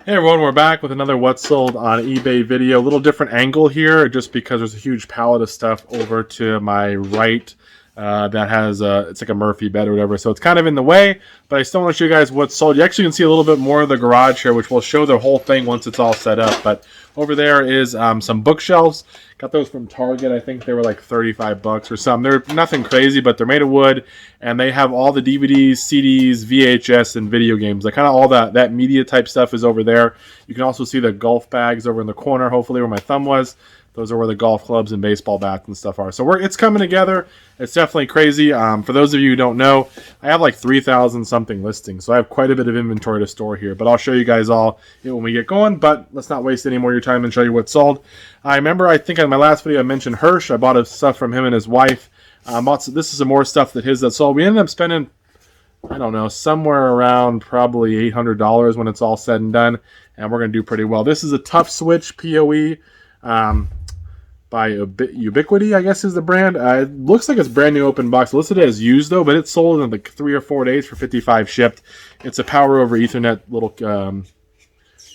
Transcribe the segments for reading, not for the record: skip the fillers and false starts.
Hey everyone, we're back with another What's Sold on eBay video. A little different angle here just because there's a huge pallet of stuff over to my right that has it's like a Murphy bed or whatever, so it's kind of in the way, but I still want to show you guys what's sold. You actually can see a little bit more of the garage here, which will show the whole thing once it's all set up. But over there is some bookshelves. Got those from Target. I think they were like 35 bucks or something. They're nothing crazy, but they're made of wood, and they have all the DVDs, CDs, VHS, and video games. Like kind of all that media type stuff is over there. You can also see the golf bags over in the corner, hopefully where my thumb was. Those are where the golf clubs and baseball bats and stuff are. So it's coming together. It's definitely crazy. For those of you who don't know, I have like 3,000 something listings. So I have quite a bit of inventory to store here. But I'll show you guys all when we get going. But let's not waste any more of your time and show you what's sold. I remember, I think in my last video I mentioned Hirsch. I bought stuff from him and his wife. This is some more stuff that sold. We ended up spending, I don't know, somewhere around probably $800 when it's all said and done. And we're going to do pretty well. This is a Tough Switch PoE. By Ubiquity, I guess is the brand. It looks like it's brand new open box. Listed as used though, but it's sold in like 3 or 4 days for $55 shipped. It's a power over Ethernet little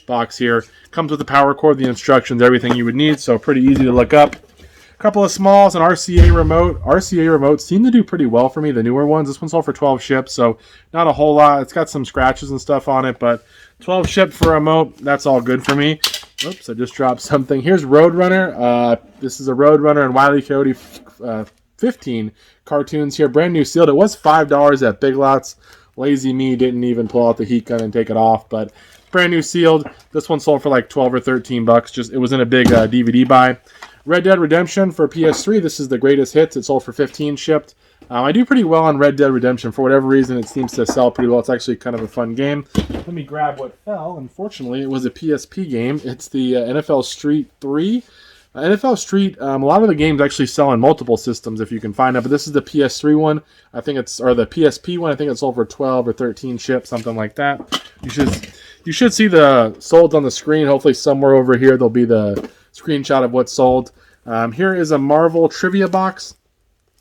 box here. Comes with the power cord, the instructions, everything you would need. So pretty easy to look up. A couple of smalls, an RCA remote. RCA remotes seem to do pretty well for me, the newer ones. This one sold for 12 shipped, so not a whole lot. It's got some scratches and stuff on it, but 12 shipped for a remote, that's all good for me. Oops, I just dropped something. Here's Roadrunner. This is a Roadrunner and Wile E. Coyote 15 cartoons here. Brand new sealed. It was $5 at Big Lots. Lazy me didn't even pull out the heat gun and take it off, but brand new sealed. This one sold for like 12 or 13 bucks. Just it was in a big DVD buy. Red Dead Redemption for PS3. This is the greatest hits. It sold for 15 shipped. I do pretty well on Red Dead Redemption. For whatever reason, it seems to sell pretty well. It's actually kind of a fun game. Let me grab what fell. Unfortunately, it was a PSP game. It's the NFL Street 3. NFL Street, a lot of the games actually sell on multiple systems if you can find it, but this is the PS3 one. I think it's, or the PSP one. I think it's sold for 12 or 13 shipped, something like that. You should see the sold on the screen. Hopefully somewhere over here there'll be the screenshot of what's sold. Here is a Marvel trivia box.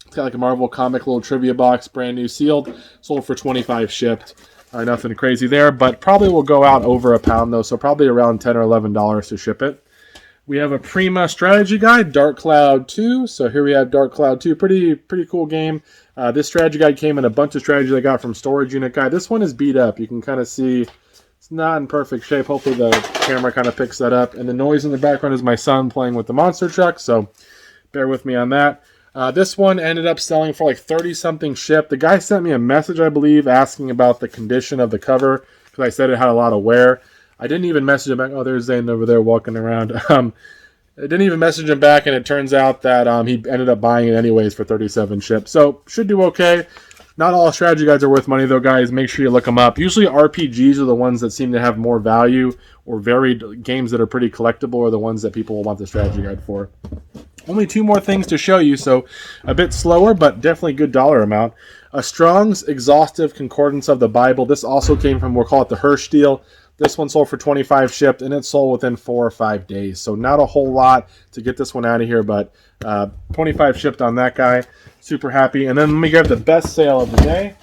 It's got like a Marvel comic little trivia box, brand new sealed, sold for 25 shipped. Nothing crazy there, but probably will go out over a pound though, so probably around $10 or $11 to ship it. We have a Prima strategy guide, Dark Cloud 2. So here we have Dark Cloud 2, pretty cool game. This strategy guide came in a bunch of strategies I got from Storage Unit Guide. This one is beat up. You can kind of see it's not in perfect shape. Hopefully the camera kind of picks that up. And the noise in the background is my son playing with the monster truck, so bear with me on that. This one ended up selling for like 30-something shipped. The guy sent me a message, I believe, asking about the condition of the cover because I said it had a lot of wear. I didn't even message him back. Oh, there's Zane over there walking around. I didn't even message him back, and it turns out that he ended up buying it anyways for 37 shipped. So should do okay. Not all strategy guides are worth money, though, guys. Make sure you look them up. Usually RPGs are the ones that seem to have more value, or varied games that are pretty collectible are the ones that people will want the strategy guide for. Only 2 more things to show you, so a bit slower, but definitely good dollar amount. A Strong's Exhaustive Concordance of the Bible. This also came from, we'll call it the Hirsch deal. This one sold for 25 shipped, and it sold within 4 or 5 days. So not a whole lot to get this one out of here, but 25 shipped on that guy. Super happy. And then let me grab the best sale of the day.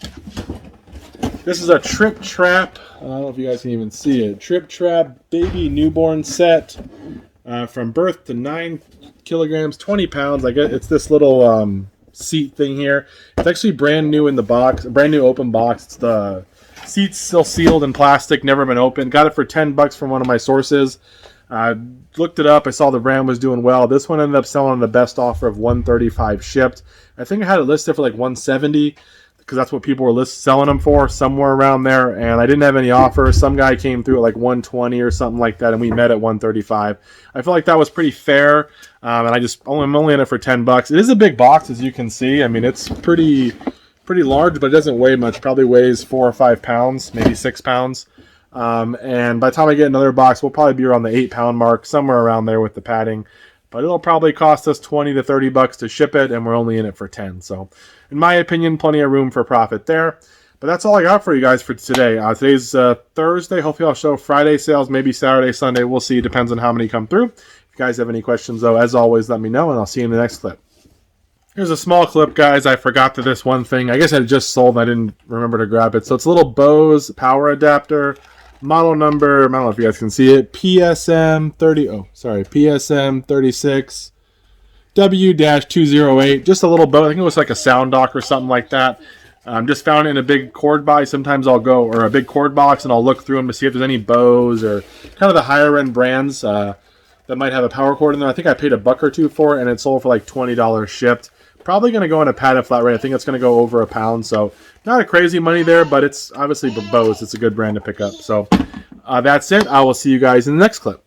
This is a Trip Trap. I don't know if you guys can even see it. Trip Trap baby newborn set from birth to 9 kilograms, 20 pounds. I guess it's this little seat thing here. It's actually brand new in the box, brand new open box. It's the seat's still sealed in plastic, never been opened. Got it for 10 bucks from one of my sources. Looked it up. I saw the brand was doing well. This one ended up selling the best offer of $135 shipped. I think I had it listed for like $170 because that's what people were selling them for, somewhere around there. And I didn't have any offers. Some guy came through at like $120 or something like that, and we met at $135. I feel like that was pretty fair. And I'm only in it for 10 bucks. It is a big box, as you can see. I mean, it's pretty large, but it doesn't weigh much. Probably weighs 4 or 5 pounds, maybe 6 pounds. And by the time I get another box, we'll probably be around the 8-pound mark, somewhere around there with the padding. But it'll probably cost us 20 to 30 bucks to ship it, and we're only in it for 10. So, in my opinion, plenty of room for profit there. But that's all I got for you guys for today. Today's Thursday. Hopefully I'll show Friday sales, maybe Saturday, Sunday. We'll see. Depends on how many come through. If you guys have any questions, though, as always, let me know, and I'll see you in the next clip. Here's a small clip, guys. I forgot that this one thing, I guess I just sold and I didn't remember to grab it. So it's a little Bose power adapter. Model number, I don't know if you guys can see it, PSM 36 W-208. Just a little boat. I think it was like a sound dock or something like that. Just found it in a big cord box. Sometimes I'll go, or a big cord box, and I'll look through them to see if there's any Bose or kind of the higher end brands that might have a power cord in there. I think I paid $1 or $2 for it, and it sold for like $20 shipped. Probably going to go in a padded flat rate. I think it's going to go over £1, so not a crazy money there, but it's obviously Bose. It's a good brand to pick up. So that's it. I will see you guys in the next clip.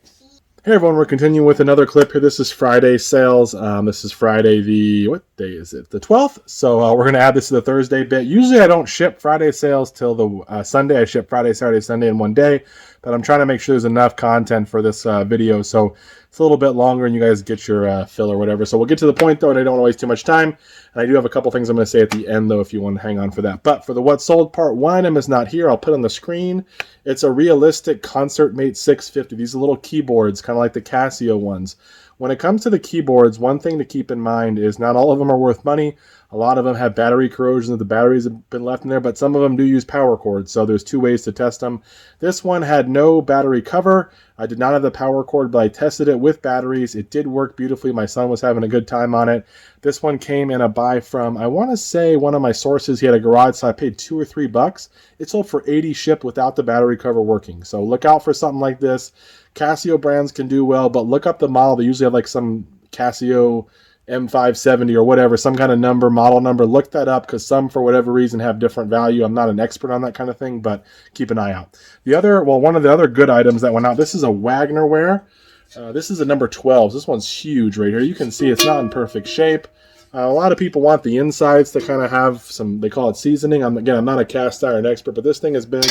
Hey everyone, we're continuing with another clip here. This is Friday sales. This is Friday the, what day is it? The 12th. So we're going to add this to the Thursday bit. Usually I don't ship Friday sales till the Sunday. I ship Friday, Saturday, Sunday in one day. But I'm trying to make sure there's enough content for this video. So it's a little bit longer and you guys get your fill or whatever. So we'll get to the point though, and I don't want to waste too much time. And I do have a couple things I'm going to say at the end though, if you want to hang on for that. But for the what sold part, one item is not here. I'll put on the screen. It's a realistic ConcertMate 650. These are little keyboards, kind of like the Casio ones. When it comes to the keyboards, one thing to keep in mind is not all of them are worth money. A lot of them have battery corrosion that the batteries have been left in there, but some of them do use power cords, so there's two ways to test them. This one had no battery cover. I did not have the power cord, but I tested it with batteries. It did work beautifully. My son was having a good time on it. This one came in a buy from, I want to say, one of my sources. He had a garage, so I paid $2 or $3. It sold for $80 shipped without the battery cover working. So look out for something like this. Casio brands can do well, but look up the model. They usually have like some Casio M570 or whatever, some kind of number, model number. Look that up because some, for whatever reason, have different value. I'm not an expert on that kind of thing, but keep an eye out. One of the other good items that went out, this is a Wagner ware. This is a number 12. This one's huge right here. You can see it's not in perfect shape. A lot of people want the insides to kind of have some, they call it seasoning. I'm not a cast iron expert, but this thing is big.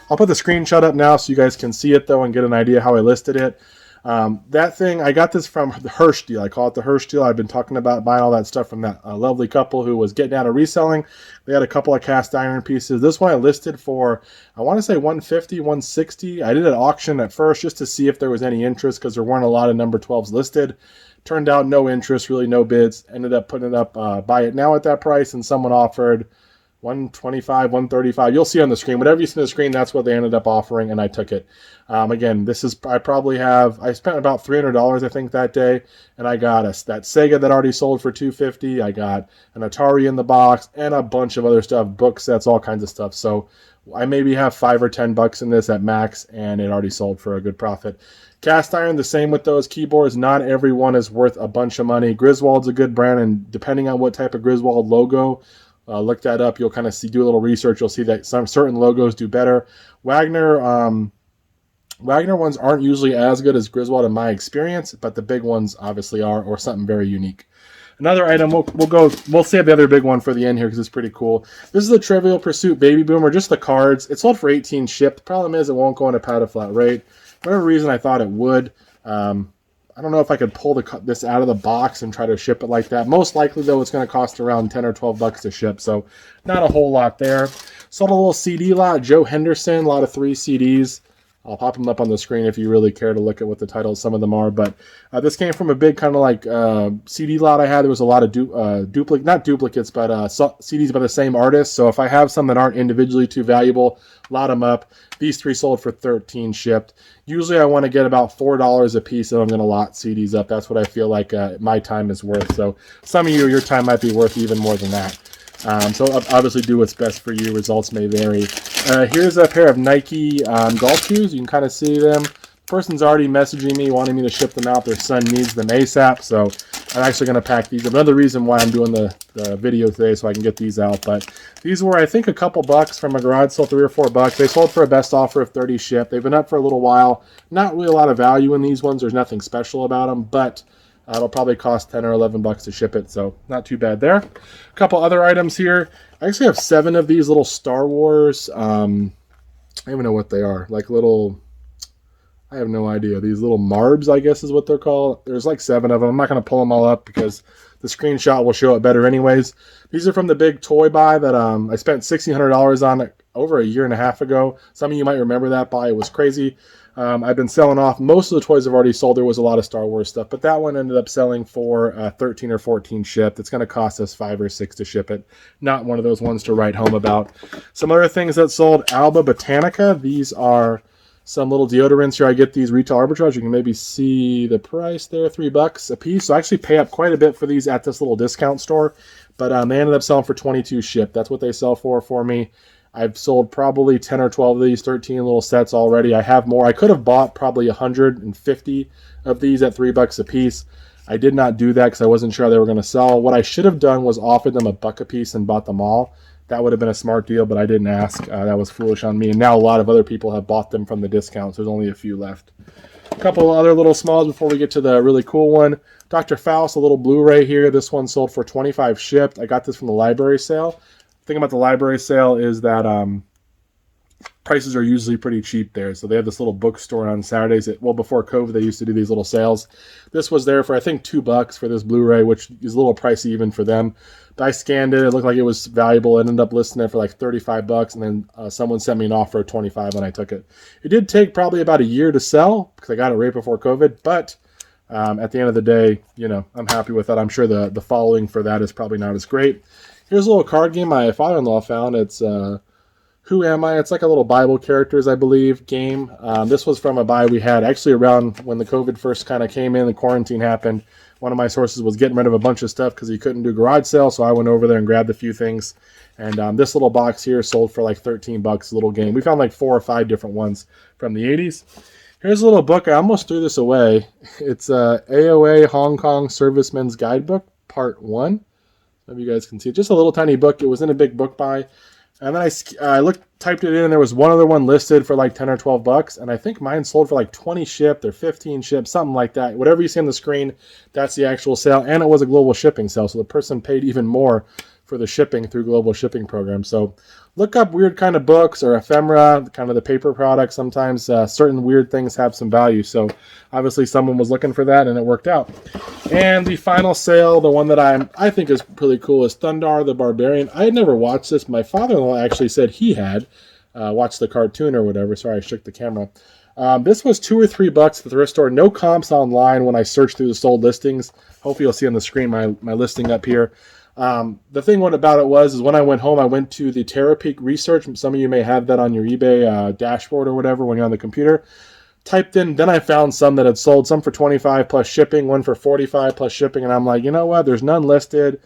I'll put the screenshot up now so you guys can see it though and get an idea how I listed it. That thing, I got this from the Hirsch deal. I call it the Hirsch deal. I've been talking about buying all that stuff from that lovely couple who was getting out of reselling. They had a couple of cast iron pieces. This one I listed for, I want to say $150, $160. I did an auction at first just to see if there was any interest because there weren't a lot of number 12s listed. Turned out no interest, really no bids. Ended up putting it up, buy it now at that price, and someone offered $125, $135. You'll see on the screen. Whatever you see on the screen, that's what they ended up offering, and I took it. Again, this is, I spent about $300, I think, that day, and I got that Sega that already sold for $250. I got an Atari in the box, and a bunch of other stuff, book sets, all kinds of stuff. So I maybe have $5 or $10 in this at max, and it already sold for a good profit. Cast iron, the same with those keyboards. Not every one is worth a bunch of money. Griswold's a good brand, and depending on what type of Griswold logo, look that up. You'll kind of do a little research. You'll see that some certain logos do better. Wagner ones aren't usually as good as Griswold in my experience, but the big ones obviously are, or something very unique. Another item, we'll save the other big one for the end here because it's pretty cool. This is the Trivial Pursuit Baby Boomer, just the cards. It sold for $18 shipped. Problem is it won't go in a padded flat rate. For whatever reason, I thought it would. I don't know if I could pull this out of the box and try to ship it like that. Most likely, though, it's going to cost around $10 or $12 to ship, so not a whole lot there. Sold a little CD lot, Joe Henderson, a lot of 3 CDs. I'll pop them up on the screen if you really care to look at what the titles some of them are. But this came from a big kind of like CD lot I had. There was a lot of not duplicates, but CDs by the same artist. So if I have some that aren't individually too valuable, lot them up. These 3 sold for $13 shipped. Usually I want to get about $4 a piece if I'm going to lot CDs up. That's what I feel like my time is worth. So some of your time might be worth even more than that. So obviously do what's best for you. Results may vary. Here's a pair of Nike golf shoes. You can kind of see them. Person's already messaging me wanting me to ship them out. Their son needs them ASAP, so I'm actually going to pack these. Another reason why I'm doing the video today, so I can get these out. But these were, I think, a couple bucks from a garage sale, $3 or $4. They sold for a best offer of $30 shipped. They've been up for a little while. Not really a lot of value in these ones. There's nothing special about them, but it'll probably cost $10 or $11 to ship it, so not too bad there. A couple other items here. I actually have 7 of these little Star Wars. I don't even know what they are. Like little, I have no idea. These little Marbs, I guess is what they're called. There's like 7 of them. I'm not going to pull them all up because the screenshot will show it better anyways. These are from the big toy buy that I spent $1,600 on over a year and a half ago. Some of you might remember that buy. It was crazy. I've been selling off. Most of the toys have already sold. There was a lot of Star Wars stuff, but that one ended up selling for 13 or 14 shipped. It's going to cost us 5 or 6 to ship it. Not one of those ones to write home about. Some other things that sold. Alba Botanica. These are some little deodorants here. I get these retail arbitrage. You can maybe see the price there, $3 a piece. So I actually pay up quite a bit for these at this little discount store. But they ended up selling for 22 shipped. That's what they sell for me. I've sold probably 10 or 12 of these, 13 little sets already. I have more. I could have bought probably 150 of these at $3 a piece. I did not do that because I wasn't sure how they were going to sell. What I should have done was offered them $1 a piece and bought them all. That would have been a smart deal, but I didn't ask. That was foolish on me. And now a lot of other people have bought them from the discounts. There's only a few left. A couple other little smalls before we get to the really cool one. Dr. Faust, a little Blu-ray here. This one sold for $25 shipped. I got this from the library sale. The thing about the library sale is that prices are usually pretty cheap there. So they have this little bookstore on Saturdays. Well, before COVID, they used to do these little sales. This was there for, I think, $2 for this Blu-ray, which is a little pricey even for them. But I scanned it. It looked like it was valuable. I ended up listing it for like $35, and then someone sent me an offer of $25, and I took it. It did take probably about a year to sell because I got it right before COVID, but at the end of the day, you know, I'm happy with that. I'm sure the following for that is probably not as great. Here's a little card game my father-in-law found. It's Who Am I? It's like a little Bible characters, I believe, game. This was from a buy we had actually around when the COVID first kind of came in, the quarantine happened. One of my sources was getting rid of a bunch of stuff because he couldn't do garage sale, so I went over there and grabbed a few things. And this little box here sold for like $13, a little game. We found like 4 or 5 different ones from the 80s. Here's a little book. I almost threw this away. It's AOA Hong Kong Serviceman's Guidebook, Part 1. Maybe you guys can see it. Just a little tiny book. It was in a big book buy. And then I typed it in, and there was one other one listed for like 10 or $12, and I think mine sold for like 20 shipped or 15 shipped, something like that. Whatever you see on the screen, that's the actual sale, and it was a global shipping sale, so the person paid even more for the shipping through global shipping program. So look up weird kind of books or ephemera, kind of the paper products. Sometimes certain weird things have some value. So obviously someone was looking for that, and it worked out. And the final sale, the one that I think is pretty cool, is Thundar the Barbarian. I had never watched this. My father-in-law actually said he had watched the cartoon or whatever. Sorry, I shook the camera. This was $2 or $3 at the thrift store. No comps online when I searched through the sold listings. Hopefully you'll see on the screen my listing up here. The thing about it is when I went home, I went to the TerraPeak research. Some of you may have that on your eBay dashboard or whatever when you're on the computer. Typed in, then I found some that had sold, some for 25 plus shipping, one for 45 plus shipping, and I'm like, you know what, there's none listed.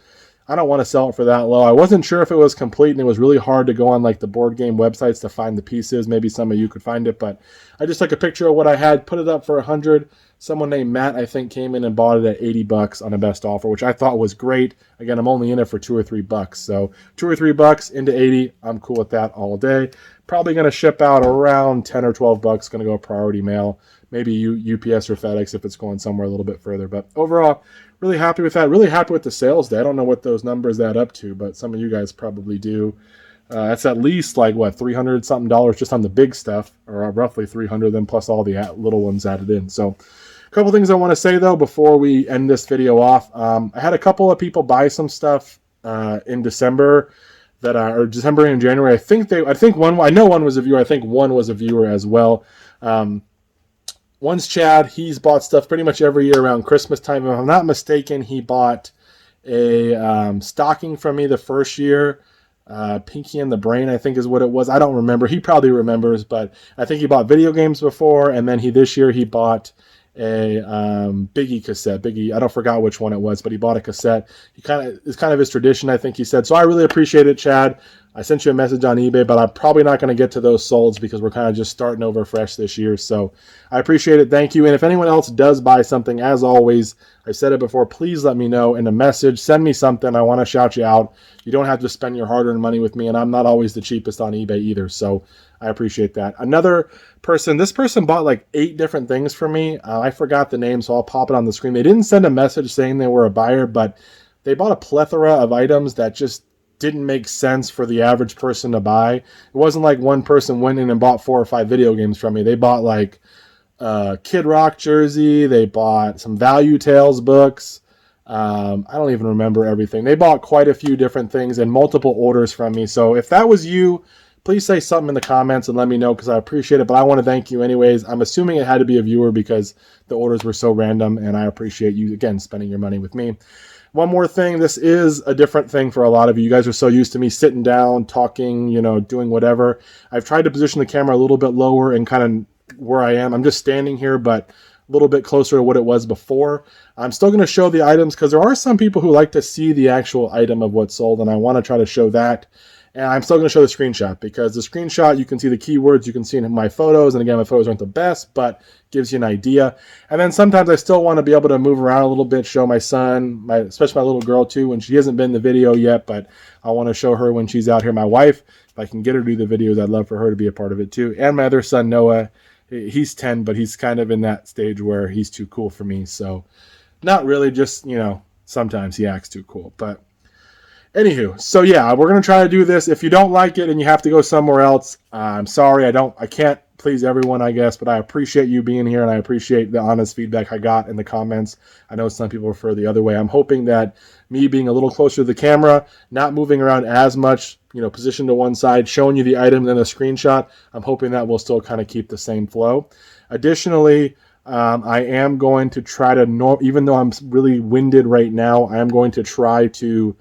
I don't want to sell it for that low. I wasn't sure if it was complete, and it was really hard to go on like the board game websites to find the pieces. Maybe some of you could find it, but I just took a picture of what I had, put it up for 100. Someone named Matt, I think, came in and bought it at $80 on a best offer, which I thought was great. Again, I'm only in it for $2 or $3, so $2 or $3 into 80. I'm cool with that all day. Probably going to ship out around 10 or $12. Going to go priority mail, maybe UPS or FedEx if it's going somewhere a little bit further. But overall, really happy with that. Really happy with the sales day. I don't know what those numbers add up to, but some of you guys probably do. That's at least like what, $300 something just on the big stuff, or roughly 300, then plus all the little ones added in. So a couple things I want to say though before we end this video off. I had a couple of people buy some stuff in December or December and January. I think one, I know one was a viewer. I think one was a viewer as well. One's Chad. He's bought stuff pretty much every year around Christmas time. If I'm not mistaken, he bought a stocking from me the first year. Pinky and the Brain, I think is what it was. I don't remember. He probably remembers, but I think he bought video games before, and then this year he bought a Biggie cassette. Biggie, I don't forgot which one it was, but he bought a cassette. It's kind of his tradition, I think he said. So I really appreciate it, Chad. I sent you a message on eBay, but I'm probably not going to get to those solds because we're kind of just starting over fresh this year. So I appreciate it. Thank you. And if anyone else does buy something, as always, I've said it before, please let me know in a message. Send me something. I want to shout you out. You don't have to spend your hard-earned money with me, and I'm not always the cheapest on eBay either. So I appreciate that. Another person, this person bought like 8 different things for me. I forgot the name, so I'll pop it on the screen. They didn't send a message saying they were a buyer, but they bought a plethora of items that just didn't make sense for the average person to buy. It wasn't like one person went in and bought 4 or 5 video games from me. They bought like Kid Rock jersey. They bought some Value Tales books. I don't even remember everything. They bought quite a few different things and multiple orders from me. So if that was you, please say something in the comments and let me know because I appreciate it. But I want to thank you anyways. I'm assuming it had to be a viewer because the orders were so random, and I appreciate you, again, spending your money with me. One more thing, this is a different thing for a lot of you. You guys are so used to me sitting down, talking, doing whatever. I've tried to position the camera a little bit lower and kind of where I am. I'm just standing here, but a little bit closer to what it was before. I'm still going to show the items because there are some people who like to see the actual item of what's sold, and I want to try to show that. And I'm still going to show the screenshot because the screenshot, you can see the keywords, you can see in my photos. And again, my photos aren't the best, but gives you an idea. And then sometimes I still want to be able to move around a little bit, show my son, especially my little girl too, when she hasn't been in the video yet, but I want to show her when she's out here. My wife, if I can get her to do the videos, I'd love for her to be a part of it too. And my other son, Noah, he's 10, but he's kind of in that stage where he's too cool for me. So not really, just, sometimes he acts too cool, but anywho, so yeah, we're going to try to do this. If you don't like it and you have to go somewhere else, I'm sorry. I can't please everyone, I guess, but I appreciate you being here and I appreciate the honest feedback I got in the comments. I know some people prefer the other way. I'm hoping that me being a little closer to the camera, not moving around as much, positioned to one side, showing you the item then a screenshot, I'm hoping that will still kind of keep the same flow. Additionally, I am going to try to, even though I'm really winded right now, I am going to try to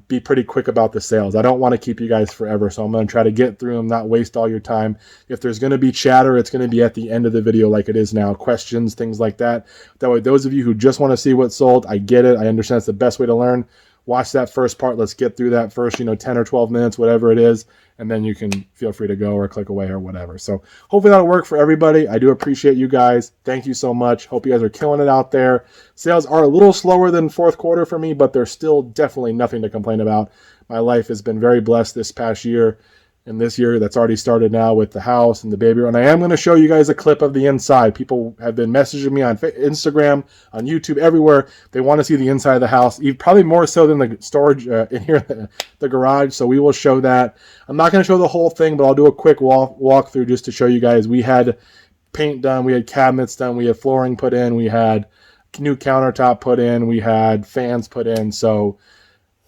be pretty quick about the sales. I don't want to keep you guys forever, so I'm going to try to get through them, not waste all your time. If there's going to be chatter, it's going to be at the end of the video like it is now. Questions, things like that. That way, those of you who just want to see what's sold, I get it. I understand it's the best way to learn. Watch that first part. Let's get through that first, 10 or 12 minutes, whatever it is, and then you can feel free to go or click away or whatever. So hopefully that'll work for everybody. I do appreciate you guys. Thank you so much. Hope you guys are killing it out there. Sales are a little slower than fourth quarter for me, but they're still definitely nothing to complain about. My life has been very blessed this past year. And this year that's already started now with the house and the baby. And I am going to show you guys a clip of the inside. People have been messaging me on Instagram, on YouTube, everywhere. They want to see the inside of the house, probably more so than the storage in here, the garage. So we will show that. I'm not going to show the whole thing, but I'll do a quick walkthrough just to show you guys. We had paint done. We had cabinets done. We had flooring put in. We had new countertop put in. We had fans put in. So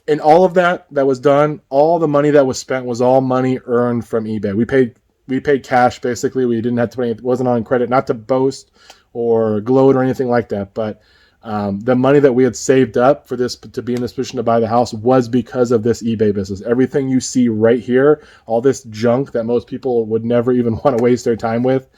in all of that was done, all the money that was spent was all money earned from eBay. We paid cash basically. We didn't have to pay. It wasn't on credit. Not to boast or gloat or anything like that, but the money that we had saved up for this to be in this position to buy the house was because of this eBay business. Everything you see right here, all this junk that most people would never even want to waste their time with,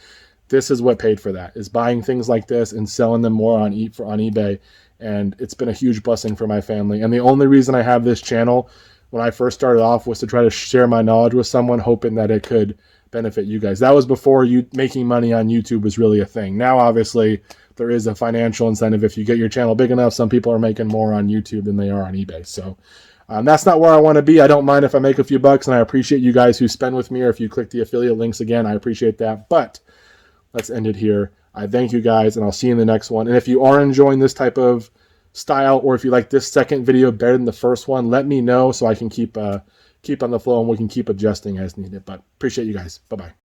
this is what paid for that. Is buying things like this and selling them more on eBay. And it's been a huge blessing for my family. And the only reason I have this channel when I first started off was to try to share my knowledge with someone, hoping that it could benefit you guys. That was before making money on YouTube was really a thing. Now, obviously, there is a financial incentive. If you get your channel big enough, some people are making more on YouTube than they are on eBay. So that's not where I want to be. I don't mind if I make a few bucks, and I appreciate you guys who spend with me, or if you click the affiliate links again, I appreciate that. But let's end it here. I thank you guys, and I'll see you in the next one. And if you are enjoying this type of style, or if you like this second video better than the first one, let me know so I can keep on the flow and we can keep adjusting as needed. But appreciate you guys. Bye-bye.